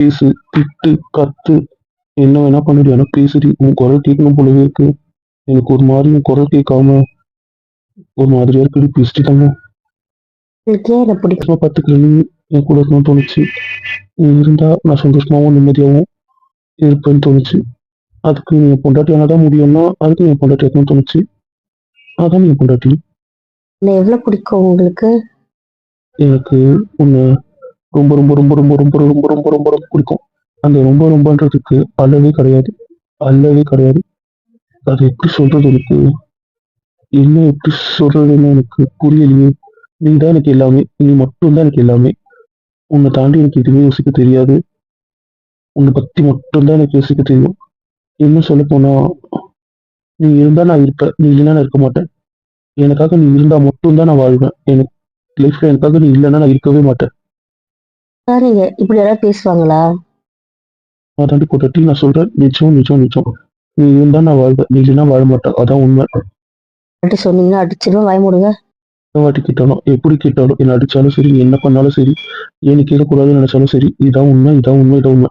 பேசு, திட்டு, கத்து, என்ன வேணா பண்ணுடி. ஆனா பேசுடி. உன் குரல் கேட்கணும் போலவே இருக்கு. எனக்கு ஒரு மாரி உன் குரல் கேட்காம ஒரு மாதிரியா இருக்குடி. பேசுடி தங்கம். உங்களுக்கு ஏன் என்ன பிடிக்கும்? சும்மா பார்த்துக்கிறேன்னு என் கூட இருக்கணும்னு தோணுச்சு. நீ இருந்தா நான் சந்தோஷமாவும் நிம்மதியாவும் இருப்பேன்னு தோணுச்சு. அதுக்கு நீ என் பொண்டாட்டியால தான் முடியும்னா, அதுக்கு நீ என் பொண்டாட்டி இருக்கணும்னு தோணுச்சு. அதான் நீ என் பொண்டாட்டி. என்ன எவ்வளவு பிடிக்கும் உங்களுக்கு? எனக்கு உன்னை ரொம்ப ரொம்ப ரொம்ப ரொம்ப ரொம்ப ரொம்ப ரொம்ப ரொம்ப ரொம்ப பிடிக்கும். அந்த ரொம்ப ரொம்பன்றதுக்கு அளவே கிடையாது. அளவே கிடையாது. அது எப்படி சொல்றது எனக்கு? என்ன எப்படி சொல்றதுன்னு எனக்கு புரியலையே. நீ தான் எனக்கு எல்லாமே. நீ மட்டும் தான் எனக்கு எல்லாமே. உன்னை தாண்டி எனக்கு எதுவுமே யோசிக்க தெரியாது. உன்னை பத்தி மட்டும் தான் எனக்கு யோசிக்க தெரியும். இன்னும் சொல்லப்போனா, நீ இருந்தா நான் இருப்பேன். நீ இல்லைன்னா நான் இருக்க மாட்டேன். எனக்காக நீ இருந்தா மட்டும் தான் நான் வாழ்வேன். எனக்கு லைஃப்ல எனக்காக நீ இல்லைன்னா நான் இருக்கவே மாட்டேன். சரிங்க, இப்படி யாராவது பேசுவாங்களா? அதாண்டி பொண்டாட்டி நான் சொல்றேன். நிஜம், நிஜம், நிஜம். நீ இருந்தா நான் வாழ்வேன். நீ இல்லைன்னா வாழ மாட்டேன். அதான் உண்மை. அப்படி சொன்னீங்கன்னா அடிச்சிருவேன், வாய மூடுங்க. எத்தனை வாட்டி கேட்டாலும், எப்படி கேட்டாலும், என்ன அடிச்சாலும் சரி, நீ என்ன பண்ணாலும் சரி, ஏன் நீ கேட்கக்கூடாதுன்னு நினைச்சாலும் சரி, இதான் உண்மை, இதான் உண்மை, இதான் உண்மை.